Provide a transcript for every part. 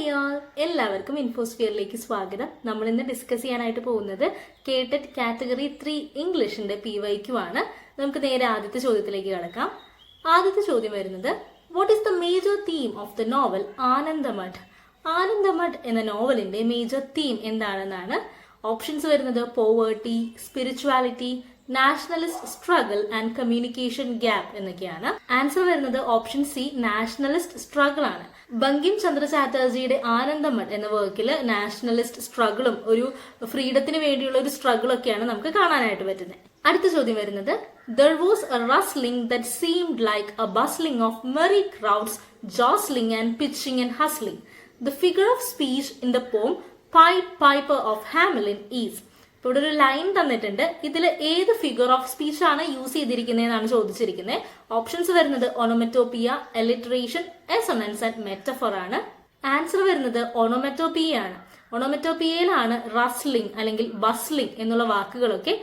Hi എല്ലാവർക്കും ഇൻഫോസ്ഫിയറിലേക്ക് സ്വാഗതം. നമ്മൾ ഇന്ന് ഡിസ്കസ് ചെയ്യാനായിട്ട് പോകുന്നത് കേട്ടറ്റ് കാറ്റഗറി 3 ഇംഗ്ലീഷിന്റെ PYQ ആണ്. നമുക്ക് നേരെ ആദ്യത്തെ ചോദ്യത്തിലേക്ക് കടക്കാം. ആദ്യത്തെ ചോദ്യം വരുന്നത്, what is the major theme of the novel Anandamath? Anandamath എന്ന നോവലിന്റെ മേജർ തീം എന്താണെന്നാണ്. ഓപ്ഷൻസ് വരുന്നത് poverty, spirituality, nationalist struggle and communication gap എന്നൊക്കെയാണ്. ആൻസർ വരുന്നത് ഓപ്ഷൻ സി, നാഷണലിസ്റ്റ് സ്ട്രഗിൾ ആണ്. ബങ്കിം ചന്ദ്ര ചാറ്റർജിയുടെ ആനന്ദമഠ് എന്ന വർക്കില് നാഷണലിസ്റ്റ് സ്ട്രഗിളും ഒരു ഫ്രീഡത്തിന് വേണ്ടിയുള്ള ഒരു സ്ട്രഗിളും ഒക്കെയാണ് നമുക്ക് കാണാനായിട്ട് പറ്റുന്നത്. അടുത്ത ചോദ്യം വരുന്നത്, there was a rustling that seemed like a bustling of merry crowds jostling and pitching and hustling. The figure of speech in the poem Pied Piper of Hamelin is. ഇവിടെ ഒരു ലൈൻ തന്നിട്ടുണ്ട്. ഇതിൽ ഏത് ഫിഗർ ഓഫ് സ്പീച്ച് ആണ് use ചെയ്തിരിക്കുന്നതെന്നാണ് ചോദിച്ചിരിക്കുന്നത്. Options വരുന്നത് ഒണോമറ്റോപിയ, എലിട്രേഷൻ, എസൊണൻസ് and metaphor ആണ്. Answer വരുന്നത് ഒണോമറ്റോപിയ ആണ്. ഒണോമറ്റോപിയയിലാണ് റസ്ലിംഗ് അല്ലെങ്കിൽ ബസ്ലിംഗ് എന്നുള്ള വാക്കുകളൊക്കെ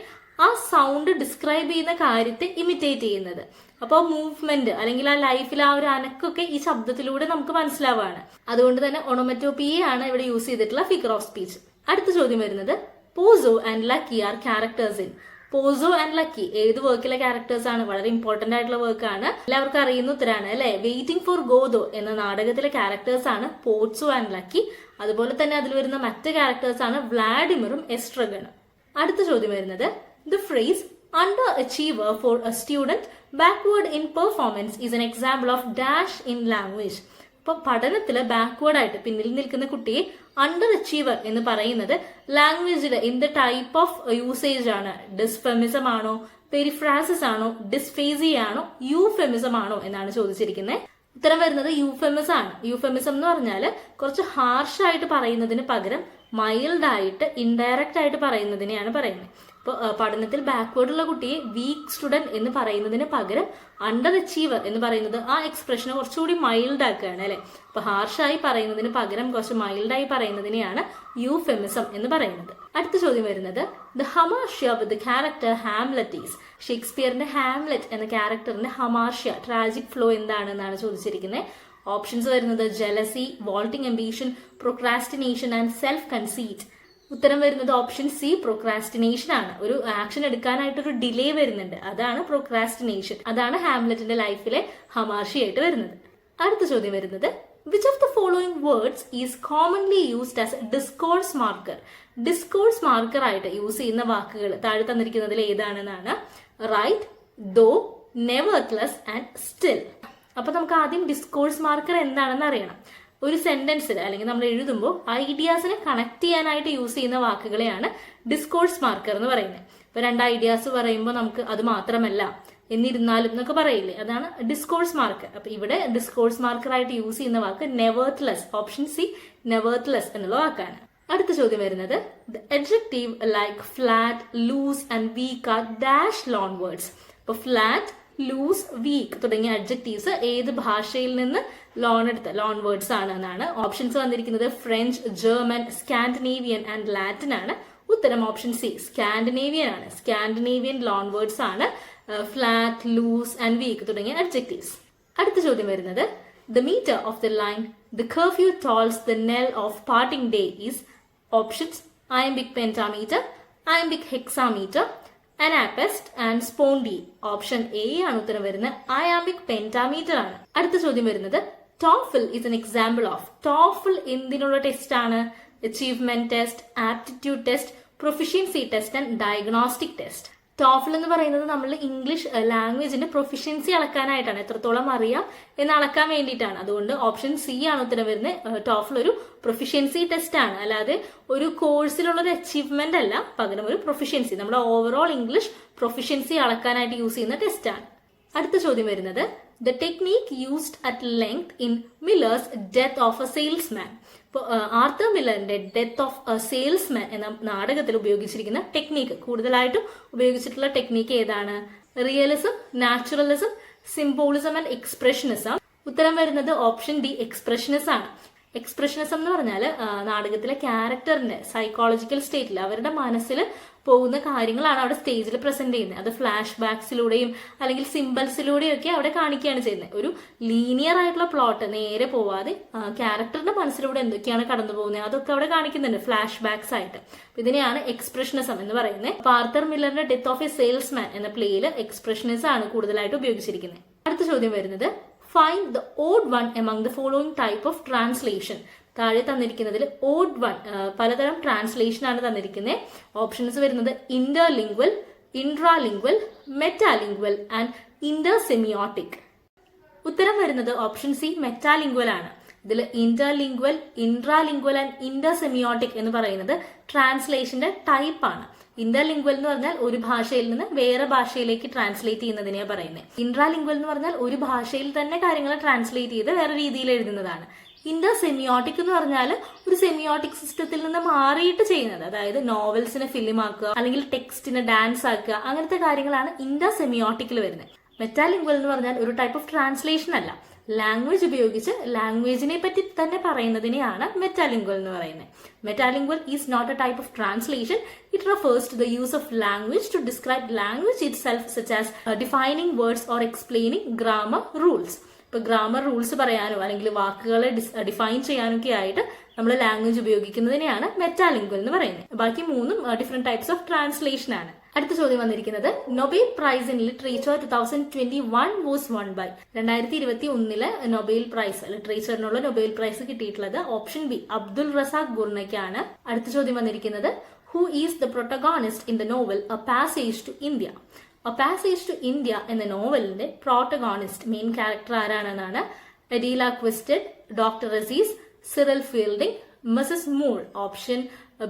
ആ സൗണ്ട് ഡിസ്ക്രൈബ് ചെയ്യുന്ന കാര്യത്തെ ഇമിറ്റേറ്റ് ചെയ്യുന്നത്. അപ്പോൾ മൂവ്മെന്റ് അല്ലെങ്കിൽ ആ ലൈഫിൽ ആ ഒരു അനക്കൊക്കെ ഈ ശബ്ദത്തിലൂടെ നമുക്ക് മനസ്സിലാവാണ്. അതുകൊണ്ട് തന്നെ ഒണോമറ്റോപിയയാണ് ഇവിടെ യൂസ് ചെയ്തിട്ടുള്ള ഫിഗർ ഓഫ് സ്പീച്ച്. അടുത്ത ചോദ്യം വരുന്നത്, Pozzo and Lucky are characters in. Pozzo and Lucky ഏത് വർക്കിലെ ക്യാരക്ടേഴ്സ് ആണ്? വളരെ ഇമ്പോർട്ടന്റ് ആയിട്ടുള്ള വർക്കാണ്, എല്ലാവർക്കും അറിയുന്ന ഉത്തരാണ് അല്ലെ. വെയിറ്റിംഗ് ഫോർ ഗോദോ എന്ന നാടകത്തിലെ ക്യാരക്ടേഴ്സ് ആണ് പോസോ ആൻഡ് ലക്കി. അതുപോലെ തന്നെ അതിൽ വരുന്ന മറ്റ് ക്യാരക്ടേഴ്സ് ആണ് വ്ളാഡിമിറും എസ്ട്രഗണും. അടുത്ത ചോദ്യം വരുന്നത്, the phrase underachiever for a student backward in performance is an example of dash in language. അപ്പൊ പഠനത്തില് ബാക്ക്വേർഡ് ആയിട്ട് പിന്നിൽ നിൽക്കുന്ന കുട്ടിയെ അണ്ടർ അച്ചീവർ എന്ന് പറയുന്നത് ലാംഗ്വേജില് എന്ത് ടൈപ്പ് ഓഫ് യൂസേജ് ആണ്? ഡിസ്ഫെമിസം ആണോ, പെരിഫ്രാസിസ് ആണോ, ഡിസ്ഫേസിയ ആണോ, യൂഫെമിസം ആണോ എന്നാണ് ചോദിച്ചിരിക്കുന്നത്. ഉത്തരം വരുന്നത് യൂഫെമിസം ആണ്. യൂഫെമിസം എന്ന് പറഞ്ഞാൽ കുറച്ച് ഹാർഷ് ആയിട്ട് പറയുന്നതിന് പകരം മൈൽഡ് ആയിട്ട് ഇൻഡയറക്റ്റ് ആയിട്ട് പറയുന്നതിനെയാണ് പറയുന്നത്. ഇപ്പോൾ പഠനത്തിൽ ബാക്ക്വേർഡ് ഉള്ള കുട്ടിയെ വീക്ക് സ്റ്റുഡന്റ് എന്ന് പറയുന്നതിന് പകരം അണ്ടർ അച്ചീവർ എന്ന് പറയുന്നത് ആ എക്സ്പ്രഷനെ കുറച്ചുകൂടി മൈൽഡ് ആക്കുകയാണ് അല്ലെ. അപ്പൊ ഹാർഷായി പറയുന്നതിന് പകരം കുറച്ച് മൈൽഡായി പറയുന്നതിനെയാണ് യൂഫെമിസം എന്ന് പറയുന്നത്. അടുത്ത ചോദ്യം വരുന്നത്, the hamartia with character Hamlet is. ഷേക്സ്പിയറിന്റെ ഹാംലെറ്റ് എന്ന ക്യാരക്ടറിന്റെ ഹമാർഷ്യ ട്രാജിക് ഫ്ലോ എന്താണെന്നാണ് ചോദിച്ചിരിക്കുന്നത്. ഓപ്ഷൻസ് വരുന്നത് jealousy, vaulting ambition, procrastination and self conceit. ഉത്തരം വരുന്നത് ഓപ്ഷൻ സി, പ്രൊക്രാസ്റ്റിനേഷൻ ആണ്. ഒരു ആക്ഷൻ എടുക്കാനായിട്ടൊരു ഡിലേ വരുന്നുണ്ട്, അതാണ് പ്രൊക്രാസ്റ്റിനേഷൻ. അതാണ് ഹാംലെറ്റിന്റെ ലൈഫിലെ ഹമാർഷിയായിട്ട് വരുന്നത്. അടുത്ത ചോദ്യം വരുന്നത്, which of the following words is commonly used as discourse marker? Discourse marker ആയിട്ട് യൂസ് ചെയ്യുന്ന വാക്കുകൾ താഴെ തന്നിരിക്കുന്നതിൽ ഏതാണെന്നാണ്. Right, though, nevertheless and still. അപ്പൊ നമുക്ക് ആദ്യം ഡിസ്കോഴ്സ് മാർക്കർ എന്താണെന്ന് അറിയണം. ഒരു സെന്റൻസിൽ അല്ലെങ്കിൽ നമ്മൾ എഴുതുമ്പോൾ ഐഡിയാസിനെ കണക്ട് ചെയ്യാനായിട്ട് യൂസ് ചെയ്യുന്ന വാക്കുകളെയാണ് ഡിസ്കോഴ്സ് മാർക്കർ എന്ന് പറയുന്നത്. ഇപ്പൊ രണ്ട് ഐഡിയാസ് പറയുമ്പോൾ നമുക്ക് അത് മാത്രമല്ല, എന്നിരുന്നാലും എന്നൊക്കെ പറയില്ലേ, അതാണ് ഡിസ്കോഴ്സ് മാർക്കർ. അപ്പൊ ഇവിടെ ഡിസ്കോഴ്സ് മാർക്കർ ആയിട്ട് യൂസ് ചെയ്യുന്ന വാക്ക് നെവർത്ത്ലെസ്. ഓപ്ഷൻ സി, നെവർത്ത്ലെസ് എന്നുള്ള വാക്കാണ്. അടുത്ത ചോദ്യം വരുന്നത്, the adjective like flat, loose and weak are dash loan words. ഇപ്പൊ ഫ്ലാറ്റ്, ലൂസ്, വീക്ക് തുടങ്ങിയ അഡ്ജക്റ്റീവ്സ് ഏത് ഭാഷയിൽ നിന്ന് ലോൺ വേർഡ്സ് ആണ് എന്നാണ്. ഓപ്ഷൻസ് വന്നിരിക്കുന്നത് French, German, Scandinavian and Latin ആണ്. ഉത്തരം ഓപ്ഷൻ സി, സ്കാൻഡിനേവിയൻ ആണ്. സ്കാൻഡിനേവിയൻ ലോൺ വേർഡ്സ് ആണ് ഫ്ലാറ്റ്, ലൂസ് ആൻഡ് വീക്ക് തുടങ്ങിയ അഡ്ജക്റ്റീവ്സ്. അടുത്ത ചോദ്യം വരുന്നത്, the metre of the line the curfew tolls the knell of parting day is. Options iambic pentameter, iambic hexameter, anapaest and spondee. Option A ആണ് ഉത്തരം വരുന്നത്. Iambic pentameter ആണ്. അടുത്ത ചോദ്യം വരുന്നത്, TOEFL is an example of. TOEFL എന്തിനുള്ള test ആണ്? Achievement test, aptitude test, proficiency test and diagnostic test. TOEFL എന്ന് പറയുന്നത് നമ്മൾ ഇംഗ്ലീഷ് ലാംഗ്വേജിന്റെ പ്രൊഫിഷ്യൻസി അളക്കാനായിട്ടാണ്, എത്രത്തോളം അറിയാം എന്ന് അളക്കാൻ വേണ്ടിയിട്ടാണ്. അതുകൊണ്ട് ഓപ്ഷൻ സി ആണ് ഉത്തരം വരുന്നത്. ടോഫിൽ ഒരു പ്രൊഫിഷ്യൻസി ടെസ്റ്റ് ആണ്, അല്ലാതെ ഒരു കോഴ്സിലുള്ള ഒരു അച്ചീവ്മെന്റ് അല്ല, പകരം ഒരു പ്രൊഫിഷ്യൻസി, നമ്മുടെ ഓവറോൾ ഇംഗ്ലീഷ് പ്രൊഫിഷ്യൻസി അളക്കാനായിട്ട് യൂസ് ചെയ്യുന്ന ടെസ്റ്റ് ആണ്. അടുത്ത ചോദ്യം വരുന്നത്, the technique used at length in Miller's Death of a Salesman. ഇപ്പോൾ ആർത്തർ മില്ലറിന്റെ ഡെത്ത് ഓഫ് എ സെയിൽസ്മാൻ എന്ന നാടകത്തിൽ ഉപയോഗിച്ചിരിക്കുന്ന ടെക്നീക്ക്, കൂടുതലായിട്ടും ഉപയോഗിച്ചിട്ടുള്ള ടെക്നീക്ക് ഏതാണ്? Realism, naturalism, symbolism and expressionism. ഉത്തരം വരുന്നത് ഓപ്ഷൻ ഡി, എക്സ്പ്രഷനിസം ആണ്. എക്സ്പ്രഷനിസം എന്ന് പറഞ്ഞാൽ നാടകത്തിലെ ക്യാരക്ടറിന്റെ സൈക്കോളജിക്കൽ സ്റ്റേറ്റിൽ അവരുടെ മനസ്സിൽ പോകുന്ന കാര്യങ്ങളാണ് അവിടെ സ്റ്റേജിൽ പ്രസന്റ് ചെയ്യുന്നത്. അത് ഫ്ലാഷ് ബാക്സിലൂടെയും അല്ലെങ്കിൽ സിമ്പിൾസിലൂടെയും ഒക്കെ അവിടെ കാണിക്കുകയാണ് ചെയ്യുന്നത്. ഒരു ലീനിയർ ആയിട്ടുള്ള പ്ലോട്ട് നേരെ പോവാതെ ക്യാരക്ടറിന്റെ മനസ്സിലൂടെ എന്തൊക്കെയാണ് കടന്നു പോകുന്നത് അതൊക്കെ അവിടെ കാണിക്കുന്നുണ്ട് ഫ്ലാഷ് ബാക്സ് ആയിട്ട്. ഇതിനെയാണ് എക്സ്പ്രഷനിസം എന്ന് പറയുന്നത്. ആർത്തർ മില്ലറിന്റെ ഡെത്ത് ഓഫ് എ സെയിൽസ്മാൻ എന്ന പ്ലേയിൽ എക്സ്പ്രഷനിസം ആണ് കൂടുതലായിട്ട് ഉപയോഗിച്ചിരിക്കുന്നത്. അടുത്ത ചോദ്യം വരുന്നത് find the odd one among the following type of translation. താഴെ തന്നിരിക്കുന്നതിൽ ഓഡ് വൺ പലതരം ട്രാൻസ്ലേഷൻ ആണ് തന്നിരിക്കുന്നത്. ഓപ്ഷൻസ് വരുന്നത് ഇന്റർലിംഗ്വൽ, ഇൻട്രാലിംഗ്വൽ, മെറ്റാലിംഗ്വൽ ആൻഡ് ഇന്റർസെമിയോട്ടിക്. ഉത്തരം വരുന്നത് ഓപ്ഷൻ സി മെറ്റാലിംഗ്വൽ ആണ്. ഇതിൽ ഇന്റർലിംഗ്വൽ, ഇൻട്രാലിംഗ്വൽ ആൻഡ് ഇന്റർസെമിയോട്ടിക് എന്ന് പറയുന്നത് ട്രാൻസ്ലേഷന്റെ ടൈപ്പ് ആണ്. ഇന്റർലിംഗ്വൽ എന്ന് പറഞ്ഞാൽ ഒരു ഭാഷയിൽ നിന്ന് വേറെ ഭാഷയിലേക്ക് ട്രാൻസ്ലേറ്റ് ചെയ്യുന്നതിനെയാണ് പറയുന്നത്. ഇൻട്രാലിംഗ്വൽ എന്ന് പറഞ്ഞാൽ ഒരു ഭാഷയിൽ തന്നെ കാര്യങ്ങൾ ട്രാൻസ്ലേറ്റ് ചെയ്ത് വേറെ രീതിയിൽ എഴുതുന്നതാണ്. ഇന്റർസെമിയോട്ടിക് എന്ന് പറഞ്ഞാൽ ഒരു സെമിയോട്ടിക് സിസ്റ്റത്തിൽ നിന്ന് മാറിയിട്ട് ചെയ്യുന്നത്, അതായത് നോവൽസിനെ ഫിലിം ആക്കുക അല്ലെങ്കിൽ ടെക്സ്റ്റിനെ ഡാൻസ് ആക്കുക, അങ്ങനത്തെ കാര്യങ്ങളാണ് ഇന്റർസെമിയോട്ടിക്കിൽ വരുന്നത്. മെറ്റാലിംഗ്വൽ എന്ന് പറഞ്ഞാൽ ഒരു ടൈപ്പ് ഓഫ് ട്രാൻസ്ലേഷൻ അല്ല, ലാംഗ്വേജ് ഉപയോഗിച്ച് ലാംഗ്വേജിനെ പറ്റി തന്നെ പറയുന്നതിനെയാണ് മെറ്റാലിംഗ്വൽ എന്ന് പറയുന്നത്. Metalingual is not a type of translation. It refers to the use of language to describe language itself, such as defining words or explaining grammar rules. ഇപ്പൊ grammar rules പറയാനോ അല്ലെങ്കിൽ വാക്കുകളെ ഡിഫൈൻ ചെയ്യാനൊക്കെ ആയിട്ട് നമ്മൾ language ഉപയോഗിക്കുന്നതിനെയാണ് മെറ്റാലിംഗ്വൽ എന്ന് പറയുന്നത്. ബാക്കി മൂന്നും ഡിഫറെന്റ് ടൈപ്സ് ഓഫ് ട്രാൻസ്ലേഷൻ ആണ്. അടുത്ത ചോദ്യം വന്നിരിക്കുന്നത് Nobel prize in literature 2021 was won by. 2021 Nobel prize ലിറ്ററേച്ചറിനുള്ള നൊബേൽ പ്രൈസ് കിട്ടിയിട്ടുള്ളത് ഓപ്ഷൻ ബി അബ്ദുൾ റസാഖ് ഗുർണയ്ക്കാണ്. അടുത്ത ചോദ്യം വന്നിരിക്കുന്നത് who is the protagonist in the novel a passage to India. A passage to India എന്ന നോവലിന്റെ പ്രോട്ടഗോണിസ്റ്റ് മെയിൻ ക്യാരക്ടർ ആരാണെന്നാണ്. Adela Quested, doctor Aziz, Cyril Fielding, Mrs Moore. Option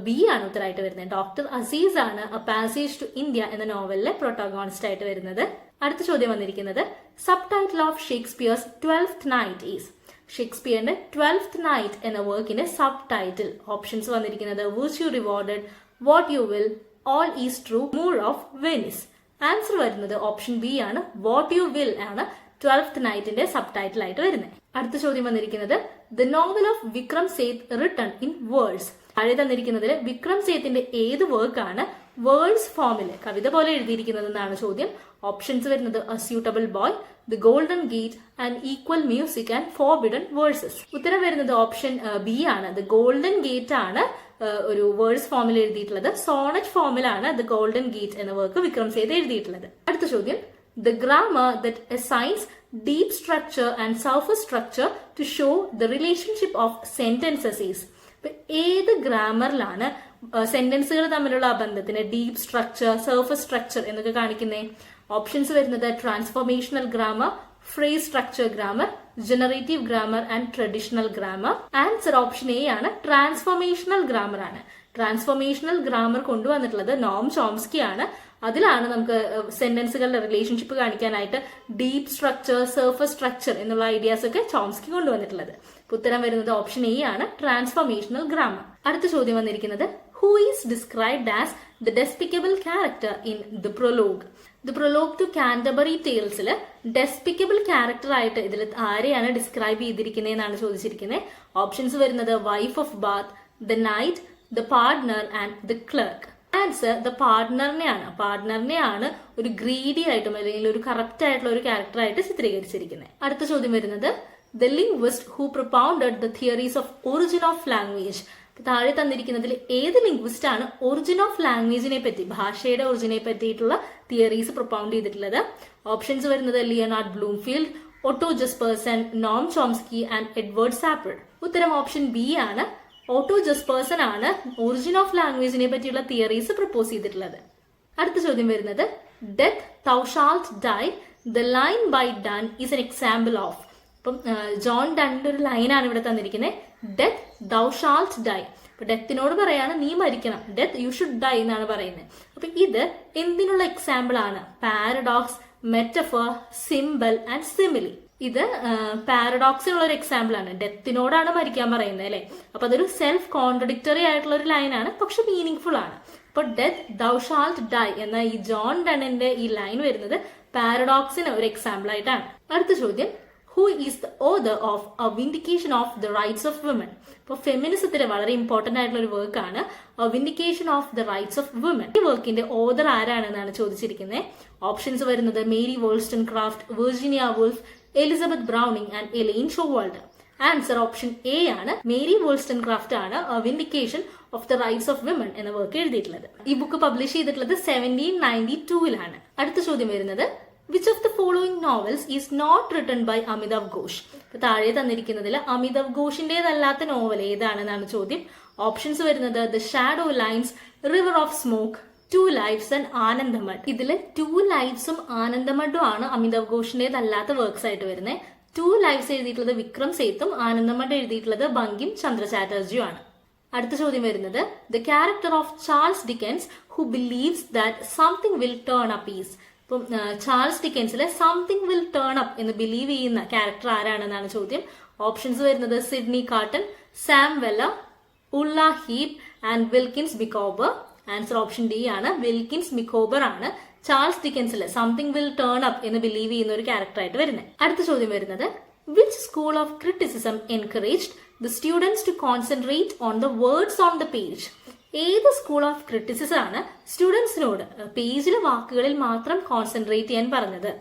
B ആണ് ഉത്തരമായിട്ട് വരുന്നത്. ഡോക്ടർ അസീസ് ആണ് എ പാസേജ് ടു ഇന്ത്യ എന്ന നോവലിലെ protagonist ആയിട്ട് വരുന്നത്. അടുത്ത ചോദ്യം വന്നിരിക്കുന്നത് subtitle of Shakespeare's 12th night ഈസ്. ഷേക്സ്പിയറിന്റെ 12th നൈറ്റ് എന്ന വർക്കിന്റെ സബ് ടൈറ്റിൽ ഓപ്ഷൻസ് വന്നിരിക്കുന്നത് virtue rewarded, what you will, all is true, Moor of Venice. Answer വരുന്നത് ഓപ്ഷൻ ബി ആണ്. വാട്ട് യു വിൽ ആണ് 12th നൈറ്റിന്റെ സബ് ടൈറ്റിൽ ആയിട്ട് വരുന്നത്. അടുത്ത ചോദ്യം വന്നിരിക്കുന്നത് the novel of Vikram Seth written in words. താഴെ തന്നിരിക്കുന്നതിൽ വിക്രം സേത്തിന്റെ ഏത് വർക്കാണ് വേർഡ്സ് ഫോമിൽ കവിത പോലെ എഴുതിയിരിക്കുന്നതെന്നാണ് ചോദ്യം. ഓപ്ഷൻസ് വരുന്നത് A suitable boy, the golden gate and equal music and forbidden versus. ഉത്തരം വരുന്നത് ഓപ്ഷൻ ബി ആണ്. ദി ഗോൾഡൻ ഗേറ്റ് ആണ് ഒരു വേർഡ്സ് ഫോമിൽ എഴുതിയിട്ടുള്ളത്. സോണറ്റ് ഫോമിലാണ് ദി ഗോൾഡൻ ഗേറ്റ് എന്ന വർക്ക് വിക്രം സേത് എഴുതിയിട്ടുള്ളത്. അടുത്ത ചോദ്യം the grammar that assigns deep structure and surface structure to show the relationship of sentences is. ഏത് ഗ്രാമറിലാണ് സെന്റൻസുകൾ തമ്മിലുള്ള ബന്ധത്തിന് ഡീപ് സ്ട്രക്ചർ, സർഫസ് സ്ട്രക്ചർ എന്നൊക്കെ കാണിക്കുന്നത്? ഓപ്ഷൻസ് വരുന്നത് transformational grammar, phrase structure grammar, generative grammar and traditional grammar. Answer option A ആണ്. Transformational grammar ആണ്. Transformational grammar കൊണ്ടുവന്നിട്ടുള്ളത് Noam Chomsky ആണ്. അതിലാണ് നമുക്ക് സെന്റൻസുകളുടെ റിലേഷൻഷിപ്പ് കാണിക്കാനായിട്ട് ഡീപ് സ്ട്രക്ചർ, സർഫസ് സ്ട്രക്ചർ എന്നുള്ള ഐഡിയാസ് ഒക്കെ ചോംസ്കി കൊണ്ടുവന്നിട്ടുള്ളത്. ഉത്തരം വരുന്നത് ഓപ്ഷൻ എ ആണ്. Transformational grammar. അടുത്ത ചോദ്യം വന്നിരിക്കുന്നത് who is described as the despicable character in the prologue. The prologue to Canterbury ടേൽസിൽ ഡെസ്പിക്കബിൾ ക്യാരക്ടർ ആയിട്ട് ഇതിൽ ആരെയാണ് ഡിസ്ക്രൈബ് ചെയ്തിരിക്കുന്നതെന്നാണ് ചോദിച്ചിരിക്കുന്നത്. ഓപ്ഷൻസ് വരുന്നത് wife of Bath, the knight, the partner and the clerk. Answer the പാർട്ട്ണറിനെയാണ്. പാർട്ട്ണറിനെയാണ് ഒരു ഗ്രീഡി ആയിട്ടും അല്ലെങ്കിൽ ഒരു കറപ്റ്റ് ആയിട്ടുള്ള ഒരു ക്യാരക്ടറായിട്ട് ചിത്രീകരിച്ചിരിക്കുന്നത്. അടുത്ത ചോദ്യം വരുന്നത് the linguist who propounded the theories of origin of language. താഴെ തന്നിരിക്കുന്നതിൽ ഏത് ലിംഗ്വിസ്റ്റ് ആണ് ഒറിജിൻ ഓഫ് ലാംഗ്വേജിനെ പറ്റി, ഭാഷയുടെ ഒറിജിനെ പറ്റിയിട്ടുള്ള തിയറീസ് പ്രൊപ്പൗണ്ട് ചെയ്തിട്ടുള്ളത്? ഓപ്ഷൻസ് വരുന്നത് Leonard Bloomfield, Otto Jespersen, Noam Chomsky and Edward Sapir. ഉത്തരം ഓപ്ഷൻ ബി ആണ്. ഓട്ടോ ജസ്പേഴ്സൺ ആണ് ഒറിജിൻ ഓഫ് ലാംഗ്വേജിനെ പറ്റിയുള്ള തിയറീസ് പ്രപ്പോസ് ചെയ്തിട്ടുള്ളത്. അടുത്ത ചോദ്യം വരുന്നത് death thou shalt die, the line by Donne is an example of. അപ്പം ജോൺ ഡണ്ണിന്റെ ഒരു ലൈനാണ് ഇവിടെ തന്നിരിക്കുന്നത്. Death thou shalt die. അപ്പൊ ഡെത്തിനോട് പറയാണ് നീ മരിക്കണം, ഡെത്ത് യു ഷുഡ് ഡൈ എന്നാണ് പറയുന്നത്. അപ്പൊ ഇത് എന്തിനുള്ള എക്സാമ്പിൾ ആണ്? Paradox, metaphor, symbol and simile. ഇത് പാരഡോക്സിനുള്ള ഒരു എക്സാമ്പിൾ ആണ്. ഡെത്തിനോടാണ് മരിക്കാൻ പറയുന്നത് അല്ലെ. അപ്പൊ അതൊരു സെൽഫ് കോൺട്രഡിക്ടറി ആയിട്ടുള്ള ഒരു ലൈനാണ്, പക്ഷെ മീനിങ് ഫുൾ ആണ്. അപ്പൊ ഡെത്ത് thou shalt die എന്ന ഈ ജോൺ ഡണ്ണിന്റെ ഈ ലൈൻ വരുന്നത് പാരഡോക്സിന് ഒരു എക്സാമ്പിൾ ആയിട്ടാണ്. അടുത്ത ചോദ്യം who is the author of a vindication of the rights of women. ഇപ്പോൾ ഫെമിനിസത്തിലെ വളരെ ഇമ്പോർട്ടന്റ് ആയിട്ടുള്ള ഒരു വർക്കാണ് vindication of the rights of women. ഈ വർക്കിന്റെ ഓതർ ആരാണെന്നാണ് ചോദിച്ചിരിക്കുന്നത്. ഓപ്ഷൻസ് വരുന്നത് Mary Wollstonecraft, Virginia Woolf, Elizabeth Browning and Elaine Showalter. Answer option A ആണ്. മേരി വോൾസ്റ്റൺക്രാഫ്റ്റ് ആണ് vindication of the rights of women എന്ന വർക്ക് എഴുതിയിട്ടുള്ളത്. ഈ ബുക്ക് പബ്ലിഷ് ചെയ്തിട്ടുള്ളത് 1792 അടുത്ത ചോദ്യം വരുന്നത് which of the following novels is not written by Amitav Ghosh. ഇപ്പൊ താഴെ തന്നിരിക്കുന്നതിൽ അമിതാവ് ഘോഷിന്റേതല്ലാത്ത നോവൽ ഏതാണെന്നാണ് ചോദ്യം. ഓപ്ഷൻസ് വരുന്നത് the shadow lines, river of smoke, two lives and Anandamath. ഇതിൽ ടു ലൈഫ്സും ആനന്ദമഠും ആണ് അമിതാവ് ഘോഷിന്റേതല്ലാത്ത വർക്ക്സ് ആയിട്ട് വരുന്നത്. ടു ലൈഫ്സ് എഴുതിയിട്ടുള്ളത് വിക്രം സേത്തും ആനന്ദമഠ് എഴുതിയിട്ടുള്ളത് ബങ്കിം ചന്ദ്ര ചാറ്റർജിയും ആണ്. അടുത്ത ചോദ്യം വരുന്നത് the character of Charles Dickens who believes that something will turn up is. ഇപ്പം ചാൾസ് ഡിക്കൻസിലെ സംതിങ് വിൽ ടേൺ അപ്പ് എന്ന് ബിലീവ് ചെയ്യുന്ന ക്യാരക്ടർ ആരാണെന്നാണ് ചോദ്യം. ഓപ്ഷൻസ് വരുന്നത് Sydney Carton, Sam Weller, Uriah Heep and Wilkins Micawber. Answer option D ആണ്. Wilkins Micawber ആണ് Charles ഡിക്കൻസിലെ സംതിങ് വിൽ ടേൺ അപ്പ് എന്ന് ബിലീവ് ചെയ്യുന്ന ഒരു ക്യാരക്ടർ ആയിട്ട് വരുന്നത്. അടുത്ത ചോദ്യം വരുന്നത് which school of criticism encouraged the students to concentrate on the words on the page. ഏത് സ്കൂൾ ഓഫ് ക്രിറ്റിസിസം ആണ് സ്റ്റുഡൻസിനോട് പേജിലെ വാക്കുകളിൽ മാത്രം കോൺസെൻട്രേറ്റ് ചെയ്യാൻ പറഞ്ഞത്?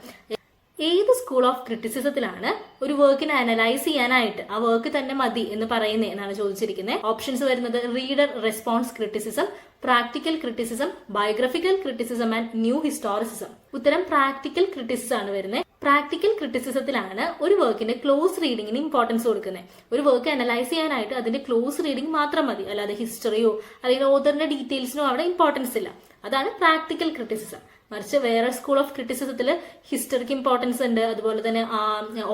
ഏത് സ്കൂൾ ഓഫ് ക്രിറ്റിസിസത്തിലാണ് ഒരു വർക്കിനെ അനലൈസ് ചെയ്യാനായിട്ട് ആ വർക്ക് തന്നെ മതി എന്ന് പറയുന്നത് എന്നാണ് ചോദിച്ചിരിക്കുന്നത്. ഓപ്ഷൻസ് വരുന്നത് reader response criticism, practical criticism, biographical criticism and new historicism. ഉത്തരം പ്രാക്ടിക്കൽ ക്രിറ്റിസിസം ആണ് വരുന്നത്. പ്രാക്ടിക്കൽ ക്രിറ്റിസിസത്തിലാണ് ഒരു വർക്കിന്റെ ക്ലോസ് റീഡിങ്ങിന് ഇമ്പോർട്ടൻസ് കൊടുക്കുന്നത്. ഒരു വർക്ക് അനലൈസ് ചെയ്യാനായിട്ട് അതിന്റെ ക്ലോസ് റീഡിംഗ് മാത്രം മതി, അല്ലാതെ ഹിസ്റ്ററിയോ അല്ലെങ്കിൽ ഓതറിന്റെ ഡീറ്റെയിൽസിനോ അവിടെ ഇമ്പോർട്ടൻസ് ഇല്ല. അതാണ് പ്രാക്ടിക്കൽ ക്രിറ്റിസിസം. മറിച്ച് വേറെ സ്കൂൾ ഓഫ് ക്രിറ്റിസിസത്തിൽ ഹിസ്റ്ററിക്ക് ഇമ്പോർട്ടൻസ് ഉണ്ട്, അതുപോലെ തന്നെ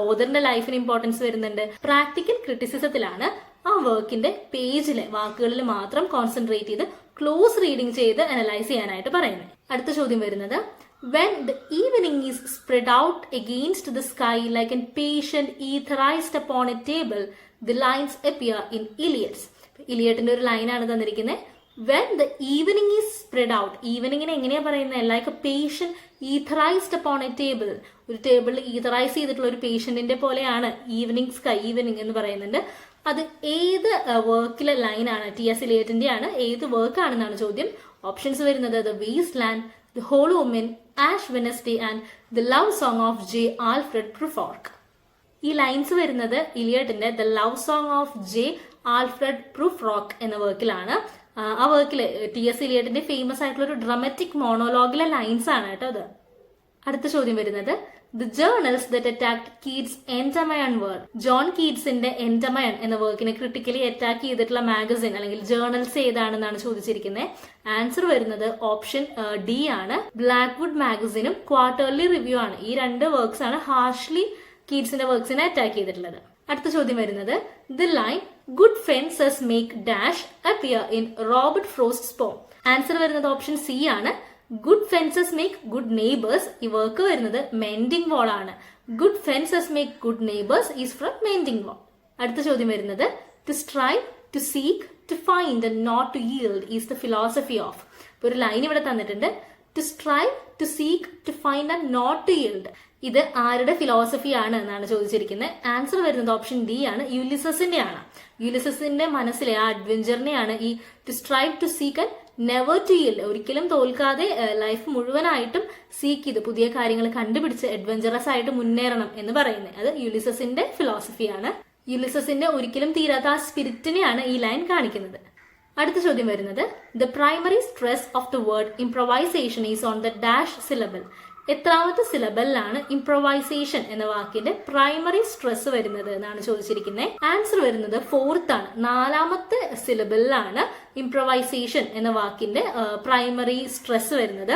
ഓതറിന്റെ ലൈഫിന് ഇമ്പോർട്ടൻസ് വരുന്നുണ്ട്. പ്രാക്ടിക്കൽ ക്രിറ്റിസിസത്തിലാണ് ആ വർക്കിന്റെ പേജിലെ വാക്കുകളിൽ മാത്രം കോൺസെൻട്രേറ്റ് ചെയ്ത് ക്ലോസ് റീഡിംഗ് ചെയ്ത് അനലൈസ് ചെയ്യാനായിട്ട് പറയുന്നത്. അടുത്ത ചോദ്യം വരുന്നത് when the evening is spread out against the sky like a patient etherized upon a table, the lines appear in Iliads. ഇലിയട്ടിന്റെ ഒരു ലൈനാണ് തന്നിരിക്കുന്നത്. when the evening is spread out, ഈവനിങ്ങിനെ എങ്ങനെയാ പറയുന്നത്? like a patient etherized upon a table, ഒരു ടേബിളിൽ ഈഥറൈസ് ചെയ്തിട്ടുള്ള ഒരു പേഷ്യന്റിന്റെ പോലെയാണ് ഈവനിങ് സ്കൈ, ഈവനിങ് എന്ന് പറയുന്നുണ്ട്. അത് ഏത് വർക്കിലെ ലൈനാണ്? ടി.എസ്. ഇലിയറ്റിന്റെ ആണ്. ഏത് വർക്ക് ആണെന്നാണ് ചോദ്യം. ഓപ്ഷൻസ് വരുന്നത് the waste land, The Hollow Woman, Ash Wednesday and The Love Song of J. Alfred Prufrock. ഈ ലൈൻസ് വരുന്നത് ഇലിയട്ടിന്റെ the love song of J Alfred Prufrock എന്ന വർക്കിലാണ്. ആ വർക്കില് ടി.എസ്. ഇലിയട്ടിന്റെ ഫേമസ് ആയിട്ടുള്ള ഒരു ഡ്രമാറ്റിക് മോണോലോഗിലെ ലൈൻസ് ആണ് കേട്ടോ അത്. അടുത്ത ചോദ്യം വരുന്നത് the journals that attacked Keats Endymion work. John കീറ്റ്സിന്റെ എൻഡമയൺ എന്ന വർക്കിനെ ക്രിട്ടിക്കലി അറ്റാക്ക് ചെയ്തിട്ടുള്ള മാഗസിൻ അല്ലെങ്കിൽ ജേർണൽസ് ഏതാണെന്നാണ് ചോദിച്ചിരിക്കുന്നത്. ആൻസർ വരുന്നത് ഓപ്ഷൻ ഡി ആണ്. ബ്ലാക്ക്വുഡ് മാഗസിനും ക്വാർട്ടർലി റിവ്യൂ ആണ്. ഈ രണ്ട് വർക്ക്സ് ആണ് ഹാർഷ്ലി കീറ്റ്സിന്റെ വർക്ക്സിനെ അറ്റാക്ക് ചെയ്തിട്ടുള്ളത്. അടുത്ത ചോദ്യം വരുന്നത് the line good fences make dash appear in Robert Frost's poem. Answer വരുന്നത് ഓപ്ഷൻ സി ആണ്. Good fences make good neighbours. ഈ വർക്ക് വരുന്നത് മെൻഡിങ് വാൾ ആണ്. Good fences make good neighbours is from mending wall. അടുത്ത ചോദ്യം വരുന്നത് to strive, to seek, to find and not to yield is the philosophy of. ഇപ്പൊ ഒരു line ഇവിടെ തന്നിട്ടുണ്ട്. To strive, to seek, to find and not to yield. ഇത് ആരുടെ philosophy ആണ് എന്നാണ് ചോദിച്ചിരിക്കുന്നത്. ആൻസർ വരുന്നത് ഓപ്ഷൻ ഡി ആണ്. യുലിസസിന്റെ ആണ്. യുലിസസിന്റെ മനസ്സിലെ ആ അഡ്വഞ്ചറിനെയാണ് ഈ to strive, to seek and never to yield, ഒരിക്കലും തോൽക്കാതെ ലൈഫ് മുഴുവനായിട്ടും സീക്ക് ചെയ്ത് പുതിയ കാര്യങ്ങൾ കണ്ടുപിടിച്ച് അഡ്വഞ്ചറസ് ആയിട്ട് മുന്നേറണം എന്ന് പറയുന്നത്. അത് യുലിസസിന്റെ ഫിലോസഫിയാണ്. യുലിസസിന്റെ ഒരിക്കലും തീരാത്ത ആ സ്പിരിറ്റിനെയാണ് ഈ ലൈൻ കാണിക്കുന്നത്. അടുത്ത ചോദ്യം വരുന്നത് the primary stress of the word improvisation is on the dash syllable. എത്രാമത്തെ സിലബിലാണ് ഇംപ്രൊവൈസേഷൻ എന്ന വാക്കിന്റെ പ്രൈമറി സ്ട്രെസ് വരുന്നത് എന്നാണ് ചോദിച്ചിരിക്കുന്നത്. ആൻസർ വരുന്നത് ഫോർത്ത് ആണ്. 4ാമത്തെ സിലബിലാണ് ഇംപ്രൊവൈസേഷൻ എന്ന വാക്കിന്റെ പ്രൈമറി സ്ട്രെസ് വരുന്നത്.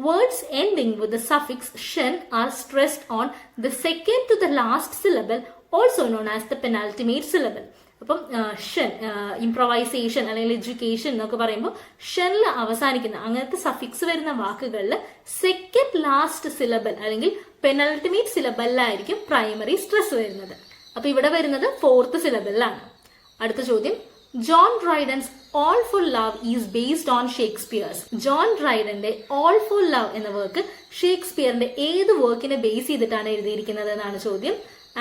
Words ending with the suffix tion are stressed on the second to the last syllable, also known as the penultimate syllable. അപ്പം ഷൻ, ഇംപ്രൊവൈസേഷൻ അല്ലെങ്കിൽ എഡ്യൂക്കേഷൻ എന്നൊക്കെ പറയുമ്പോൾ ഷനിൽ അവസാനിക്കുന്ന അങ്ങനത്തെ സഫിക്സ് വരുന്ന വാക്കുകളിൽ സെക്കൻഡ് ലാസ്റ്റ് സിലബൽ അല്ലെങ്കിൽ പെനൾട്ടിമേറ്റ് സിലബലിലായിരിക്കും പ്രൈമറി സ്ട്രെസ് വരുന്നത്. അപ്പൊ ഇവിടെ വരുന്നത് ഫോർത്ത് സിലബലിലാണ്. അടുത്ത ചോദ്യം John Dryden's all for love is based on Shakespeare's. John ഡ്രൈഡന്റെ ഓൾ ഫോർ ലവ് എന്ന വർക്ക് ഷേക്സ്പിയറിന്റെ ഏത് വർക്കിനെ ബേസ് ചെയ്തിട്ടാണ് എഴുതിയിരിക്കുന്നത് എന്നാണ് ചോദ്യം.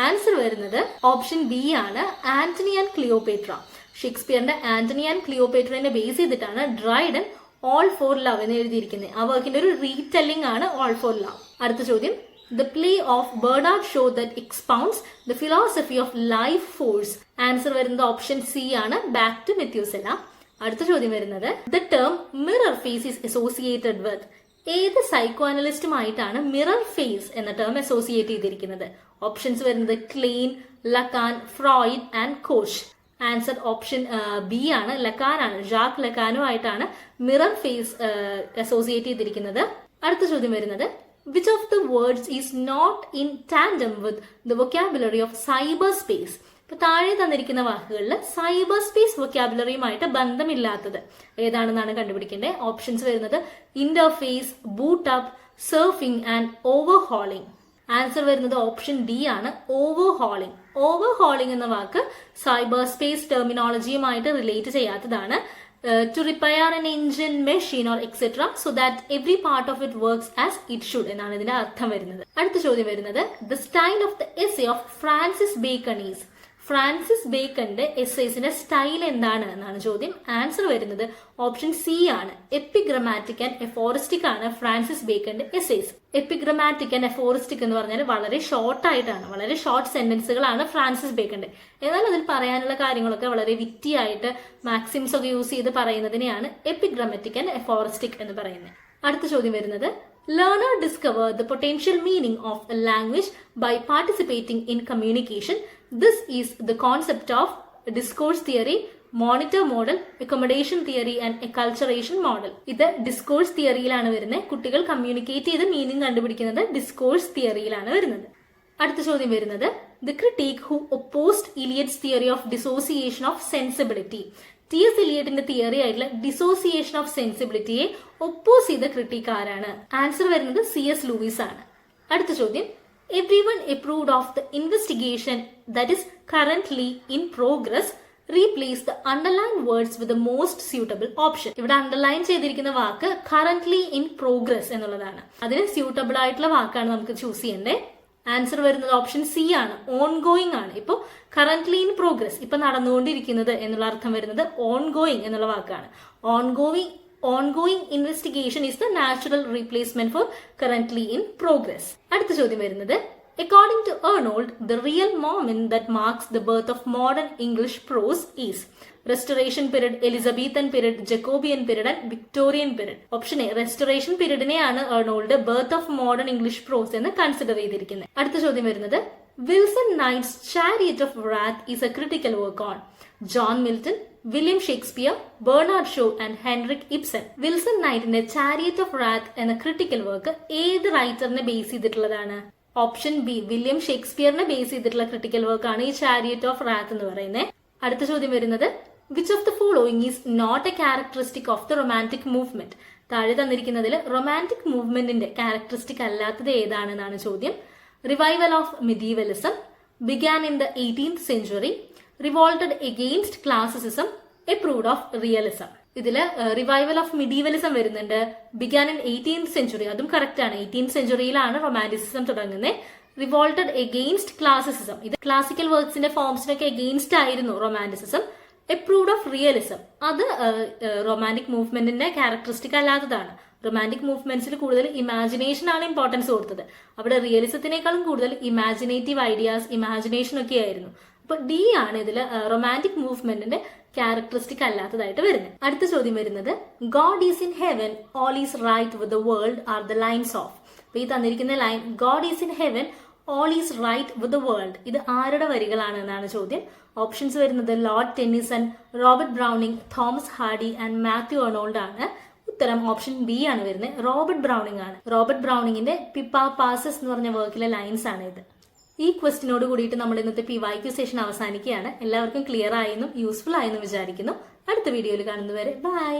ആൻസർ വരുന്നത് ഓപ്ഷൻ ബി ആണ്, ആന്റണി ആൻഡ് ക്ലിയോപേട്ര. ഷേക്സ്പിയറിന്റെ ആന്റണി ആൻഡ് ക്ലിയോപേട്രനെ ബേസ് ചെയ്തിട്ടാണ് ഡ്രൈഡൻ ഓൾ ഫോർ ലവ് എന്ന് എഴുതിയിരിക്കുന്നത്. ആ വർക്കിന്റെ ഒരു റീടെല്ലിംഗ് ആണ് ഓൾ ഫോർ ലവ്. അടുത്ത ചോദ്യം, The play of Bernard Shaw that expounds the philosophy of life force. Answer വരുന്നത് ഓപ്ഷൻ സി ആണ്, ബാക്ക് ടു മെത്യൂസെല. അടുത്ത ചോദ്യം വരുന്നത്, The term mirror face is associated with. ഏത് സൈക്കോ അനലിസ്റ്റുമായിട്ടാണ് മിറർ ഫേസ് എന്ന ടേം അസോസിയേറ്റ് ചെയ്തിരിക്കുന്നത്? ഓപ്ഷൻസ് വരുന്നത് Klein, ലക്കാൻ, Freud and കോഷ്. Answer option B ആണ്, ലക്കാൻ ആണ്. ജാക്ക് ലക്കാനുമായിട്ടാണ് മിറർ ഫേസ് അസോസിയേറ്റ് ചെയ്തിരിക്കുന്നത്. അടുത്ത ചോദ്യം വരുന്നത്, Which of the words is not in tandem with the vocabulary of cyberspace? ഇപ്പൊ താഴെ തന്നിരിക്കുന്ന വാക്കുകളിൽ സൈബർ സ്പേസ് വൊക്കാബുലറിയുമായിട്ട് ബന്ധമില്ലാത്തത് ഏതാണെന്നാണ് കണ്ടുപിടിക്കേണ്ടത്. ഓപ്ഷൻസ് വരുന്നത് interface, boot up, surfing and overhauling. Answer വരുന്നത് ഓപ്ഷൻ ഡി ആണ്, ഓവർഹോളിംഗ്. ഓവർഹോളിംഗ് എന്ന വാക്ക് സൈബർ സ്പേസ് ടെർമിനോളജിയുമായിട്ട് റിലേറ്റ് ചെയ്യാത്തതാണ്. To repair an engine, machine or etc. so that every part of it works as it should എന്നാണ് ഇതിന്റെ അർത്ഥം വരുന്നത്. അടുത്ത ചോദ്യം വരുന്നത്, The style of the essay of Francis Bacon is. Francis ബേക്കന്റെ എസ്സേസിന്റെ സ്റ്റൈൽ എന്താണ് എന്നാണ് ചോദ്യം. ആൻസർ വരുന്നത് ഓപ്ഷൻ സി ആണ്, എപ്പിഗ്രമാറ്റിക് ആൻഡ് എഫോറിസ്റ്റിക് ആണ് ഫ്രാൻസിസ് ബേക്കന്റെ എസ്സേസ്. എപ്പിഗ്രമാറ്റിക് ആൻഡ് എഫോറിസ്റ്റിക് എന്ന് പറഞ്ഞാൽ വളരെ ഷോർട്ട് ആയിട്ടാണ്, വളരെ ഷോർട്ട് സെന്റൻസുകളാണ് ഫ്രാൻസിസ് ബേക്കന്റെ. എന്നാൽ അതിൽ പറയാനുള്ള കാര്യങ്ങളൊക്കെ വളരെ വിറ്റിയായിട്ട് മാക്സിംസ് ഒക്കെ യൂസ് ചെയ്ത് പറയുന്നതിനെയാണ് എപ്പിഗ്രമാറ്റിക് ആൻഡ് എഫോറിസ്റ്റിക് എന്ന് പറയുന്നത്. അടുത്ത ചോദ്യം വരുന്നത്, Learner discover the potential meaning of a language by participating in communication. This is the concept of discourse theory, monitor model, accommodation theory and acculturation model. ഇത് ഡിസ്കോഴ്സ് തിയറിയിലാണ് വരുന്നത്. കുട്ടികൾ കമ്മ്യൂണിക്കേറ്റ് ചെയ്ത് മീനിങ് കണ്ടുപിടിക്കുന്നത് ഡിസ്കോഴ്സ് തിയറിയിലാണ് വരുന്നത്. അടുത്ത ചോദ്യം വരുന്നത്, The critic who opposed Eliot's theory of dissociation of sensibility. T S. എലിയറ്റിന്റെ തിയറി ആയിട്ടുള്ള ഡിസോസിയേഷൻ ഓഫ് സെൻസിബിലിറ്റിയെ ഒപ്പോസ് ചെയ്ത ക്രിട്ടിക് ആരാണ്? ആൻസർ വരുന്നത് C.S. ലൂയിസ് ആണ്. അടുത്ത ചോദ്യം, Everyone approved of the investigation that is currently in progress. Replace the underlined words with the most suitable option. ഇവിടെ അണ്ടർലൈൻ ചെയ്തിരിക്കുന്ന വാക്ക് currently in progress എന്നുള്ളതാണ്. അതിന് സ്യൂട്ടബിൾ ആയിട്ടുള്ള വാക്കാണ് നമുക്ക് ചൂസ് ചെയ്യേണ്ടത്. ആൻസർ വരുന്നത് ഓപ്ഷൻ സി ആണ്, ഓൺഗോയിങ് ആണ്. ഇപ്പൊ കറന്റ്ലി ഇൻ പ്രോഗ്രസ്, ഇപ്പൊ നടന്നുകൊണ്ടിരിക്കുന്നത് എന്നുള്ള അർത്ഥം വരുന്നത് ഓൺഗോയിങ് എന്നുള്ള വാക്കാണ്. Ongoing investigation is the natural replacement for currently in progress. അടുത്ത ചോദ്യം വരുന്നത്, According to Arnold, the real moment that marks the birth of modern English prose is Restoration period, Elizabethan period, Jacobean period and Victorian period. Option A, restoration പീരീഡിനെയാണ് Arnold birth of modern English prose എന്ന് consider ചെയ്തിരിക്കുന്നത്. അടുത്ത ചോദ്യം വരുന്നത്, Wilson Knight's chariot of wrath is a critical work on John Milton, William Shakespeare, Bernard Shaw and Henrik Ibsen. Wilson നൈറ്റിന്റെ chariot of wrath എന്ന critical work ഏത് റൈറ്ററിനെ base ചെയ്തിട്ടുള്ളതാണ്? ഓപ്ഷൻ ബി, വില്യം ഷേക്സ്പിയറിനെ ബേസ് ചെയ്തിട്ടുള്ള ക്രിട്ടിക്കൽ വർക്കാണ് ഈ chariot of റാത്ത് എന്ന് പറയുന്നത്. അടുത്ത ചോദ്യം വരുന്നത്, Which of the following is not a characteristic of the romantic movement? താഴെ തന്നിരിക്കുന്നതിൽ റൊമാൻറ്റിക് മൂവ്മെന്റിന്റെ ക്യാരക്ടറിസ്റ്റിക് അല്ലാത്തത് ഏതാണെന്നാണ് ചോദ്യം. Revival of medievalism, began in the 18th century, revolted against classicism, approved of realism. ഇതില് റിവൈവൽ ഓഫ് മിഡീവലിസം വരുന്നുണ്ട്, began in 18th century, അതും correct ആണ്. 18th സെഞ്ചുറിയിലാണ് romanticism തുടങ്ങുന്നത്. Revolted against classicism, ഇത് ക്ലാസിക്കൽ വർക്ക്സിന്റെ ഫോംസിനൊക്കെ എഗെയിൻസ്റ്റ് ആയിരുന്നു റൊമാൻറ്റിസിസം. അപ്രൂവ്ഡ് ഓഫ് റിയലിസം, അത് romantic മൂവ്മെന്റിന്റെ characteristic അല്ലാത്തതാണ്. Romantic മൂവ്മെന്റ്സിൽ കൂടുതൽ imagination ആണ് ഇമ്പോർട്ടൻസ് കൊടുത്തത്. അവിടെ റിയലിസത്തിനേക്കാളും കൂടുതൽ ഇമാജിനേറ്റീവ് ഐഡിയാസ്, ഇമാജിനേഷൻ ഒക്കെ ആയിരുന്നു. അപ്പൊ ഡി ആണ് ഇതിൽ റൊമാൻറ്റിക് മൂവ്മെന്റിന്റെ ക്യാരക്ടറിസ്റ്റിക് അല്ലാത്തതായിട്ട് വരുന്നത്. അടുത്ത ചോദ്യം വരുന്നത്, God is in heaven, all is right with the world are the lines of. അപ്പൊ ഈ തന്നിരിക്കുന്ന line God is in heaven, all is right with the world, ഇത് ആരുടെ വരികളാണ് എന്നാണ് ചോദ്യം. ഓപ്ഷൻസ് വരുന്നത് Lord Tennyson, Robert Browning, Thomas Hardy and Matthew Arnold ആണ്. ഉത്തരം ഓപ്ഷൻ ബി ആണ് വരുന്നത്, റോബർട്ട് ബ്രൗണിംഗ് ആണ്. റോബർട്ട് ബ്രൗണിങ്ങിന്റെ പിപ്പ പാസസ് എന്ന് പറഞ്ഞ വർക്കിലെ ലൈൻസ് ആണ് ഇത്. ഈ ക്വസ്റ്റിനോട് കൂടിയിട്ട് നമ്മൾ ഇന്നത്തെ PYQ സെഷൻ അവസാനിക്കുകയാണ്. എല്ലാവർക്കും ക്ലിയർ ആയെന്നും യൂസ്ഫുൾ ആയെന്നും വിചാരിക്കുന്നു. അടുത്ത വീഡിയോയിൽ കാണുന്നവരെ ബൈ.